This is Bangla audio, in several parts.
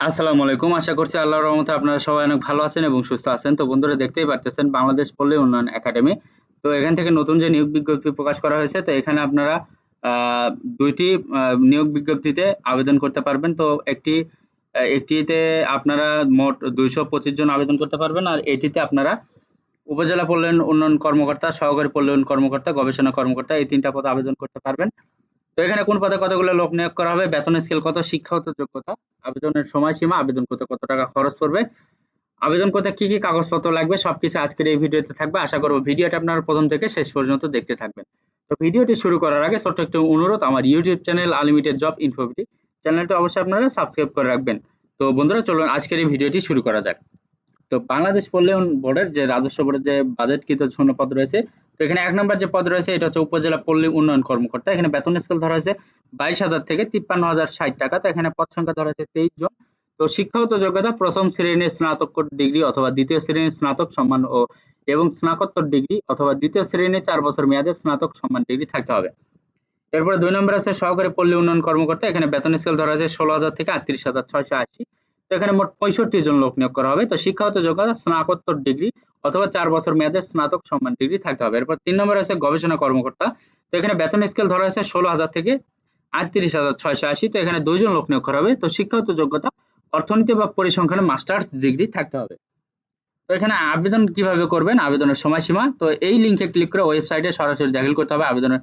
আসসালামু আলাইকুম। আশা করছি আল্লাহর রহমতে আপনারা সবাই অনেক ভালো আছেন এবং সুস্থ আছেন। তো বন্ধুরা দেখতেই পারতেছেন বাংলাদেশ পল্লী উন্নয়ন একাডেমি। তো এখান থেকে নতুন যে নিয়োগ বিজ্ঞপ্তি প্রকাশ করা হয়েছে, তো এখানে আপনারা আ ২ টি নিয়োগ বিজ্ঞপ্তিতে আবেদন করতে পারবেন। তো একটিতে আপনারা মোট ২২৫ জন আবেদন করতে পারবেন। আর এটিতে আপনারা উপজেলা পল্লী উন্নয়ন কর্মকর্তা, সহকারী পল্লী উন্নয়ন কর্মকর্তা, গবেষণা কর্মকর্তা এই ৩ টা পদে আবেদন করতে পারবেন। তো এখানে কোন পদে কতগুলো লোক নিয়োগ করা হবে, বেতন স্কেল কত, শিক্ষাগত যোগ্যতা, আবেদনের সময়সীমা, আবেদন করতে কত টাকা খরচ পড়বে, আবেদন করতে কি কি কাগজপত্র লাগবে সবকিছু আজকের এই ভিডিওতে থাকবে। আশা করব ভিডিওটা আপনারা প্রথম থেকে শেষ পর্যন্ত দেখতে থাকবেন। তো ভিডিওটি শুরু করার আগে ছোট্ট একটু অনুরোধ, আমার ইউটিউব চ্যানেল আনলিমিটেড জব ইনফোভিটি চ্যানেলটা অবশ্যই আপনারা সাবস্ক্রাইব করে রাখবেন। তো বন্ধুরা চলুন আজকের এই ভিডিওটি শুরু করা যাক। তো বাংলাদেশ পল্লী উন্নয়ন বোর্ডের যে রাজস্ব বোর্ডের যে বাজেটকৃত শূন্য পদ রয়েছে, তো এখানে ১ নম্বর যে পদ রয়েছে এটা হচ্ছে উপজেলা পল্লী উন্নয়ন কর্মকর্তা। এখানে বেতন স্কেল ধরা হয়েছে ২২,০০০ থেকে ৫৩,০৬০ টাকা। তো এখানে পদ সংখ্যা ধরা হয়েছে ২৩ জন। তো শিক্ষাগত যোগ্যতা প্রথম শ্রেণীর স্নাতক ডিগ্রি অথবা দ্বিতীয় শ্রেণীর স্নাতক সম্মান এবং স্নাতকোত্তর ডিগ্রি অথবা দ্বিতীয় শ্রেণীর ৪ বছর মেয়াদের স্নাতক সম্মান ডিগ্রি থাকতে হবে। এরপরে ২ নম্বরে আছে সহকারী পল্লী উন্নয়ন কর্মকর্তা। এখানে বেতন স্কেল ধরা হয়েছে ১৬,০০০ থেকে ৩৮,৬৮০। তো এখানে মোট ৬৫ জন লোক নিয়োগ করা হবে। তো শিক্ষাগত যোগ্যতা স্নাতকোত্তর ডিগ্রি অথবা ৪ বছর মেয়াদের স্নাতক সম্মান ডিগ্রি থাকতে হবে। এরপর ৩ নম্বরে আছে গবেষণা কর্মকর্তা। তো এখানে বেতন স্কেল ধরা হয়েছে ১৬,০০০ থেকে ৩৮,৬৮০। তো এখানে ২ জন লোক নিয়োগ করা হবে। তো শিক্ষাগত যোগ্যতা অর্থনীতি বা পরিসংখ্যানে মাস্টার্স ডিগ্রি থাকতে হবে। তো এখানে আবেদন কিভাবে করবেন, আবেদনের সময়সীমা, তো এই লিংকে ক্লিক করে ওয়েবসাইটে সরাসরি দাখিল করতে হবে আবেদনের।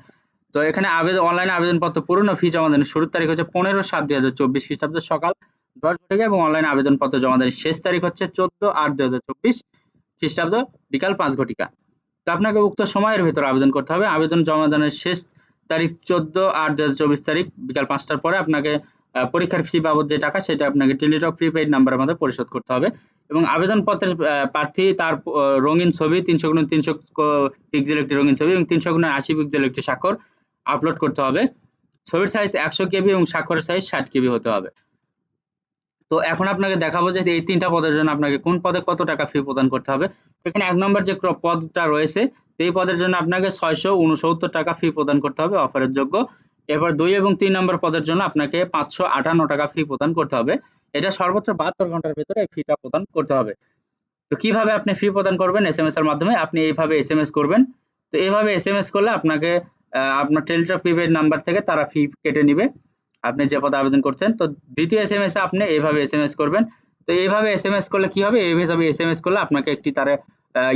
তো এখানে অনলাইনে আবেদনপত্র পূরণ ও ফি জমা দেওয়ার শুরুর তারিখ হচ্ছে ১৫/৭/২০২৪ খ্রিস্টাব্দ সকাল ১০ ঘটিকা এবং অনলাইনে আবেদনপত্র জমা দেওয়ার শেষ তারিখ হচ্ছে ১৪/৮/২০২৪ খ্রিস্টাব্দ বিকাল ৫ ঘটিকা। তো আপনাকে উক্ত সময়ের ভেতর আবেদন করতে হবে। আবেদন জমা দানের শেষ তারিখ ১৪/৮/২০২৪ তারিখ বিকাল ৫টার পরে আপনাকে পরীক্ষার ফি বাবদ যে টাকা সেটা আপনাকে টেলিটক প্রিপেইড নাম্বারের মাধ্যমে পরিশোধ করতে হবে এবং আবেদনপত্রের প্রার্থী তার রঙিন ছবি ৩০০x৩০০ পিক্সেল একটি রঙিন ছবি এবং ৩০০x৮০ পিক্সেল একটি স্বাক্ষর আপলোড করতে হবে। ছবির সাইজ ১০০ কেবি এবং স্বাক্ষরের সাইজ ৬০ কেবি হতে হবে। তো এখন আপনাকে দেখাবো যে এই ৩ টা পদের জন্য আপনাকে কোন পদে কত টাকা ফি প্রদান করতে হবে। এখানে ১ নম্বর যে পদটা রয়েছে এই পদের জন্য আপনাকে ৬৬৯ টাকা ফি প্রদান করতে হবে অফারের যোগ্য। এরপর ২ এবং ৩ নম্বর পদের জন্য আপনাকে ৫৫৮ টাকা ফি প্রদান করতে হবে। এটা সর্বোচ্চ ৭২ ঘন্টার ভেতরে এই ফিটা প্রদান করতে হবে। তো কিভাবে আপনি ফি প্রদান করবেন? এসএমএস এর মাধ্যমে। আপনি এইভাবে এসএমএস করবেন। তো এভাবে এসএমএস করলে আপনাকে আপনার টেলিটক প্রিপেইড নাম্বার থেকে তারা ফি কেটে নিবে। আপনি যে পদে আবেদন করছেন। তো দ্বিতীয় এসএমএস এ আপনি এইভাবে এসএমএস করবেন। তো এইভাবে এসএমএস করলে কি হবে? এইভাবে এসএমএস করলে আপনাকে একটি তারা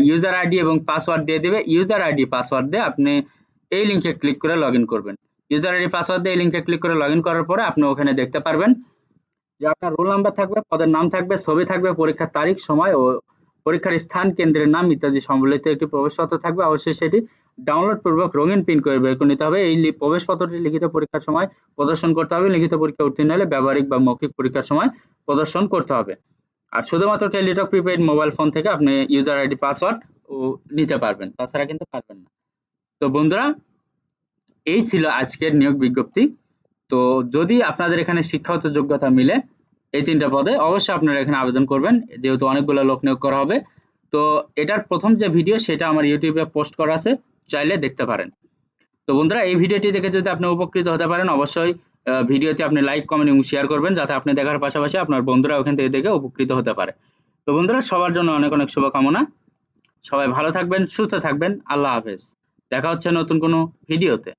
ইউজার আইডি এবং পাসওয়ার্ড দিয়ে দিবে। ইউজার আইডি পাসওয়ার্ড দিয়ে আপনি এই লিংকে ক্লিক করে লগইন করবেন। ইউজার আইডি পাসওয়ার্ড দিয়ে এই লিংকে ক্লিক করে লগইন করার পরে আপনি ওখানে দেখতে পারবেন যে আপনার রোল নাম্বার থাকবে, পদের নাম থাকবে, ছবি থাকবে, পরীক্ষার তারিখ, সময় ও পরীক্ষার স্থান, কেন্দ্রের নাম ইত্যাদি সম্বলিত একটি প্রবেশপত্র থাকবে। অবশ্যই সেটি ডাউনলোড পূর্বক রঙিন প্রিন্ট করে বের করে নিতে হবে। এই প্রবেশপত্রটি লিখিত পরীক্ষার সময় প্রদর্শন করতে হবে। লিখিত পরীক্ষা উত্তীর্ণ হলে ব্যবহারিক বা মৌখিক পরীক্ষার সময় প্রদর্শন করতে হবে। আর শুধুমাত্র টেলিটক প্রিপেইড মোবাইল ফোন থেকে আপনি ইউজার আইডি পাসওয়ার্ড নিতে পারবেন, তাছাড়া কিন্তু পারবেন না। তো বন্ধুরা এই ছিল আজকের নিয়োগ বিজ্ঞপ্তি। তো যদি আপনাদের এখানে শিক্ষাগত যোগ্যতা মিলে এই ৩ টা পদে অবশ্যই আপনারা এখানে আবেদন করবেন, যেহেতু অনেকগুলো লোক নিয়োগ করা হবে। তো এটার প্রথম যে ভিডিও সেটা আমার ইউটিউবে পোস্ট করা আছে, চাইলে দেখতে পারেন। তো বন্ধুরা এই ভিডিওটি দেখে যদি আপনি উপকৃত হতে পারেন অবশ্যই ভিডিওতে আপনি লাইক, কমেন্ট এবং শেয়ার করবেন যাতে আপনি দেখার পাশাপাশি আপনার বন্ধুরা ওখান থেকে দেখে উপকৃত হতে পারে। তো বন্ধুরা সবার জন্য অনেক অনেক শুভকামনা। সবাই ভালো থাকবেন, সুস্থ থাকবেন। আল্লাহ হাফেজ। দেখা হচ্ছে নতুন কোনো ভিডিওতে।